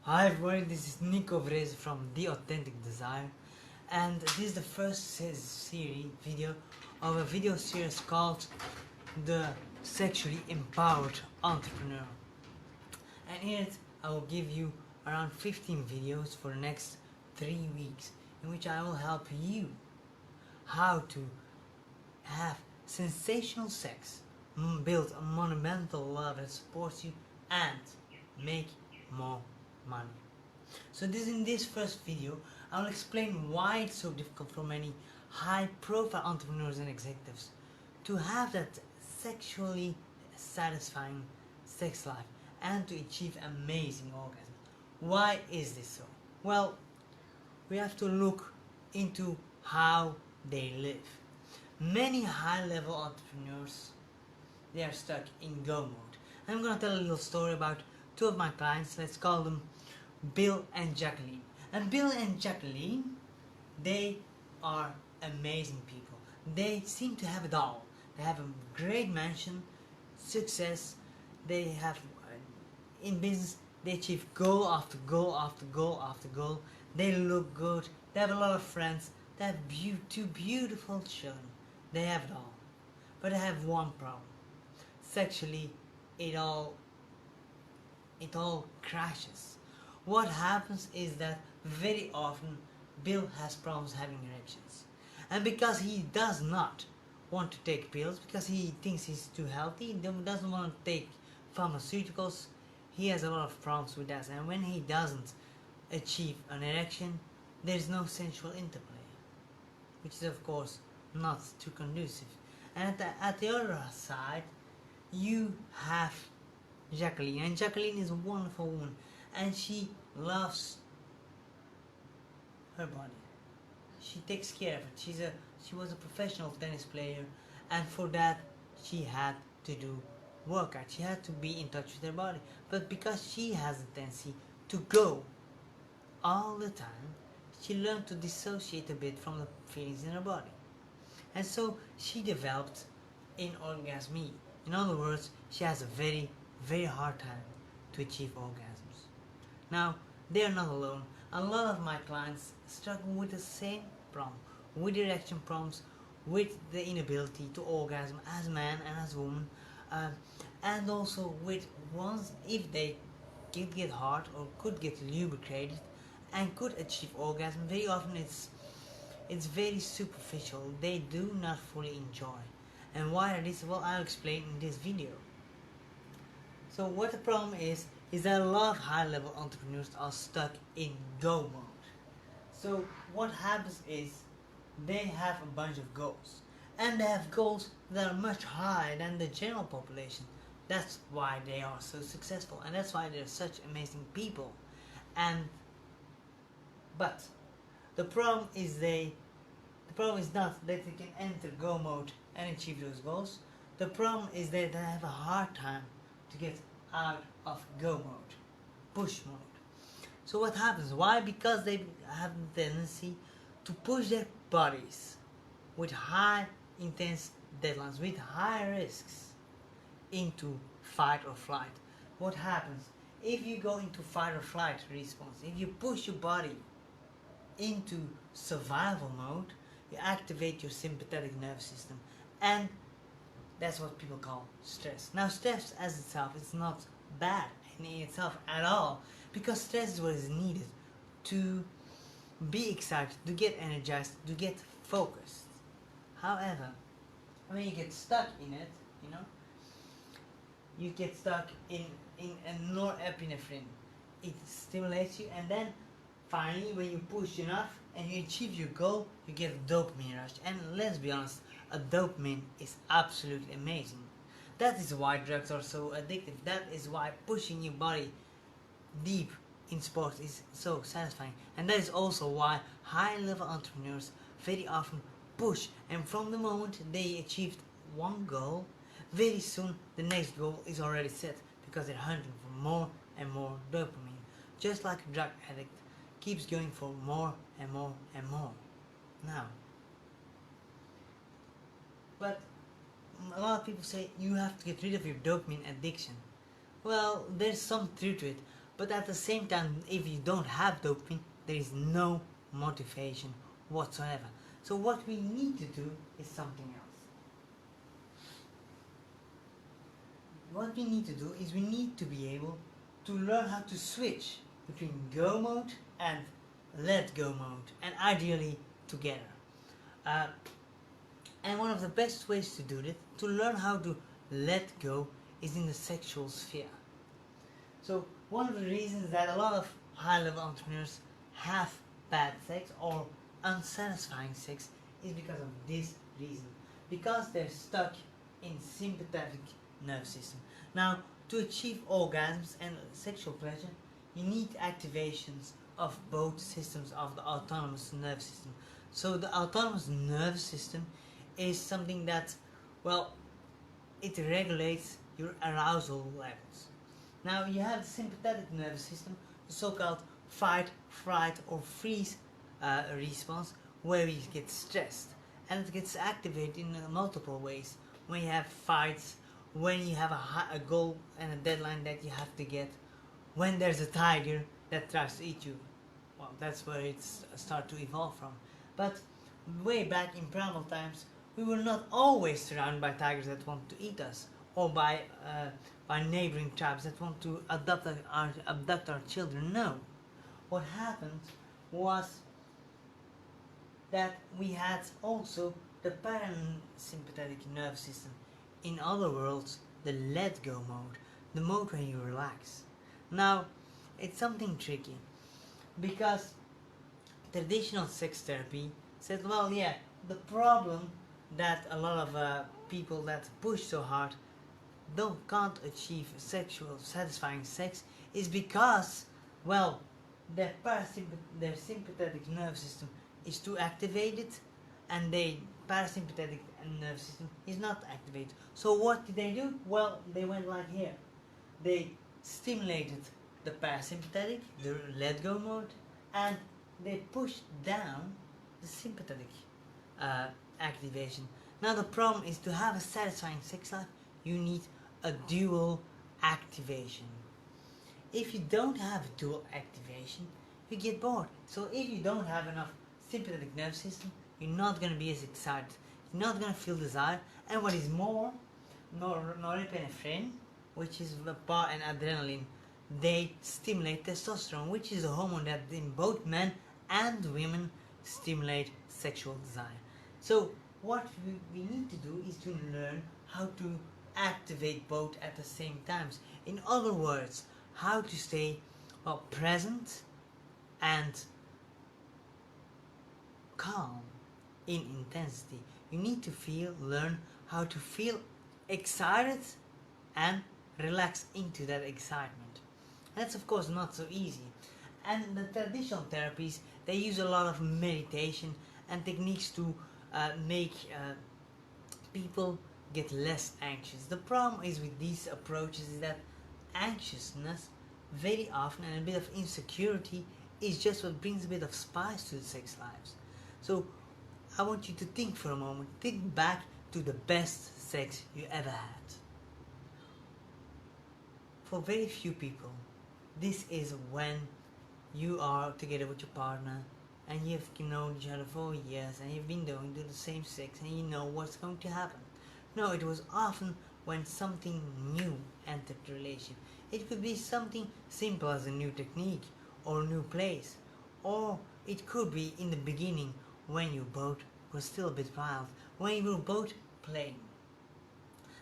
Hi everyone, this is Nico Vrez from The Authentic Desire, and this is the first video of a video series called The Sexually Empowered Entrepreneur. And in it I will give you around 15 videos for the next 3 weeks in which I will help you how to have sensational sex, build a monumental love that supports you, and make more money. So in this first video, I will explain why it's so difficult for many high-profile entrepreneurs and executives to have that sexually satisfying sex life and to achieve amazing orgasm. Why is this so? Well, we have to look into how they live. Many high-level entrepreneurs, they are stuck in go mode. I'm gonna tell a little story about two of my clients. Let's call them Bill and Jacqueline. And Bill and Jacqueline, they are amazing people. They seem to have it all. They have a great mansion, success. They have in business. They achieve goal after goal after goal after goal. They look good. They have a lot of friends. They have two beautiful children. They have it all. But they have one problem. Sexually, it all crashes. What happens is that very often Bill has problems having erections, and because he does not want to take pills, because he thinks he's too healthy, doesn't want to take pharmaceuticals, he has a lot of problems with that. And when he doesn't achieve an erection, there's no sensual interplay, which is of course not too conducive. And at the other side, you have Jacqueline, and Jacqueline is a wonderful woman, and she loves her body. She takes care of it. She was a professional tennis player, and for that she had to do workout. She had to be in touch with her body. But because she has a tendency to go all the time, she learned to dissociate a bit from the feelings in her body. And so she developed anorgasmia. In other words, she has a very, very hard time to achieve orgasms. Now, they are not alone. A lot of my clients struggle with the same problem, with erection problems, with the inability to orgasm as man and as woman, and also with ones, if they could get hard or could get lubricated and could achieve orgasm, very often it's very superficial. They do not fully enjoy. And why it is, well, I'll explain in this video. So what the problem is that a lot of high-level entrepreneurs are stuck in go mode. So what happens is they have a bunch of goals, and they have goals that are much higher than the general population. That's why they are so successful, and that's why they're such amazing people. But the problem is not that they can enter go mode and achieve those goals. The problem is that they have a hard time to get out of go mode, push mode. So what happens? Why? Because they have the tendency to push their bodies with high intense deadlines, with high risks, into fight or flight. What happens? If you go into fight or flight response, if you push your body into survival mode, you activate your sympathetic nervous system, and that's what people call stress. Now, stress as itself is not bad in itself at all, because stress is what is needed to be excited, to get energized, to get focused. However, when you get stuck in it, you get stuck in a norepinephrine. It stimulates you, and then finally, when you push enough and you achieve your goal, you get a dopamine rush. And let's be honest, a dopamine is absolutely amazing. That is why drugs are so addictive. That is why pushing your body deep in sports is so satisfying. And that is also why high-level entrepreneurs very often push. And from the moment they achieved one goal, very soon the next goal is already set, because they're hunting for more and more dopamine. Just like a drug addict keeps going for more and more and more. Now, but a lot of people say you have to get rid of your dopamine addiction. Well, there's some truth to it, But at the same time, if you don't have dopamine, there is no motivation whatsoever. So what we need to do is something else. What we need to do is we need to be able to learn how to switch between go mode and let go mode, and ideally together. And one of the best ways to do this, to learn how to let go, is in the sexual sphere. So one of the reasons that a lot of high-level entrepreneurs have bad sex or unsatisfying sex is because of this reason. Because they're stuck in sympathetic nervous system. Now, to achieve orgasms and sexual pleasure, you need activations of both systems of the autonomous nervous system. So the autonomous nervous system is something that, well, it regulates your arousal levels. Now you have the sympathetic nervous system, the so-called fight, flight or freeze response, where you get stressed, and it gets activated in multiple ways. When you have fights, when you have a goal and a deadline that you have to get, when there's a tiger that tries to eat you. Well, that's where it's start to evolve from. But way back in primal times, we were not always surrounded by tigers that want to eat us, or by neighboring tribes that want to abduct our children. No. What happened was that we had also the parasympathetic nervous system. In other words, the let go mode, the mode where you relax. Now, it's something tricky, because traditional sex therapy said, well, yeah, the problem that a lot of people that push so hard can't achieve sexual satisfying sex is because, well, their sympathetic nervous system is too activated, and their parasympathetic nervous system is not activated. So what did they do? Well, they went like here. They stimulated the parasympathetic, the let go mode, and they pushed down the sympathetic activation. Now the problem is, to have a satisfying sex life, you need a dual activation. If you don't have a dual activation, you get bored. So if you don't have enough sympathetic nervous system, you're not going to be as excited. You're not going to feel desire. And what is more, norepinephrine, which is the part, and adrenaline, they stimulate testosterone, which is a hormone that in both men and women stimulate sexual desire. So what we need to do is to learn how to activate both at the same times. In other words, how to stay present and calm in intensity. You need to learn how to feel excited and relax into that excitement. That's of course not so easy. And the traditional therapies, they use a lot of meditation and techniques to make people get less anxious. The problem is with these approaches is that anxiousness very often, and a bit of insecurity, is just what brings a bit of spice to the sex lives. So I want you to think for a moment. Think back to the best sex you ever had. For very few people, this is when you are together with your partner and you've known each other for years and you've been doing the same sex and you know what's going to happen. No, it was often when something new entered the relationship. It could be something simple as a new technique or a new place, or it could be in the beginning when you both were still a bit wild, when you were both playing.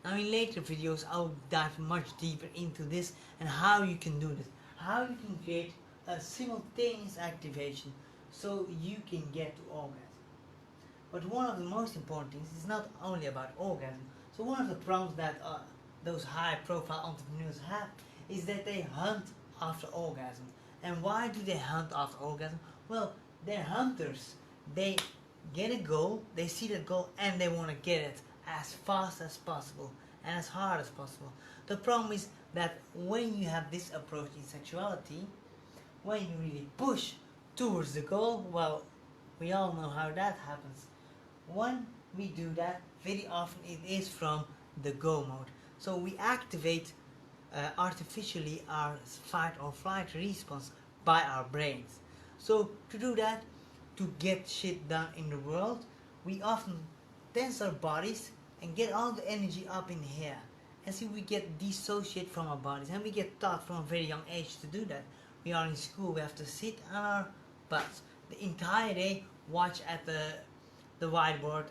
Now in later videos I'll dive much deeper into this and how you can do this, how you can create a simultaneous activation so you can get to orgasm. But one of the most important things is not only about orgasm. So one of the problems that those high profile entrepreneurs have is that they hunt after orgasm. And why do they hunt after orgasm? Well, they're hunters. They get a goal, they see that goal, and they want to get it as fast as possible and as hard as possible. The problem is that when you have this approach in sexuality, when you really push towards the goal, well, we all know how that happens. When we do that, very often it is from the go mode. So we activate artificially our fight or flight response by our brains. So to do that, to get shit done in the world, we often tense our bodies and get all the energy up in here. And see, we get dissociate from our bodies, and we get taught from a very young age to do that. We are in school, we have to sit on our butts the entire day, watch at the whiteboard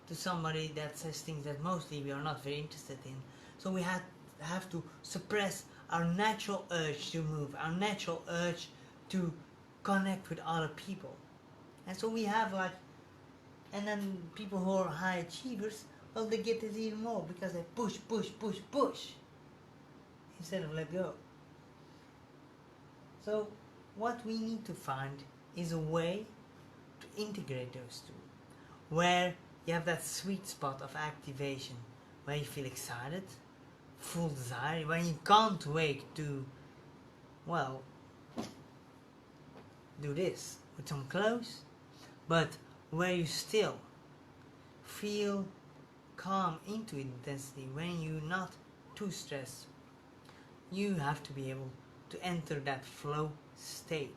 to somebody that says things that mostly we are not very interested in. So we have to suppress our natural urge to move, our natural urge to connect with other people. And so we have like, and then people who are high achievers, well, they get this even more because they push instead of let go. So what we need to find is a way to integrate those two, where you have that sweet spot of activation, where you feel excited, full desire, when you can't wait to, well, do this with some clothes, but where you still feel calm into intensity, when you're not too stressed. You have to be able to enter that flow state.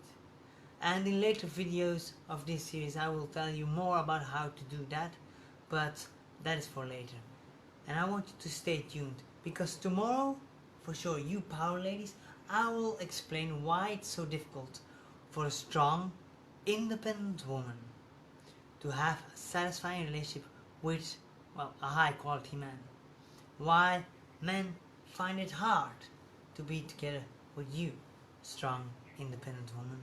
And in later videos of this series I will tell you more about how to do that, but that is for later. And I want you to stay tuned, because tomorrow, for sure, you power ladies, I will explain why it's so difficult for a strong, independent woman to have a satisfying relationship with, well, a high quality man. Why men find it hard to be together with you, strong, independent woman.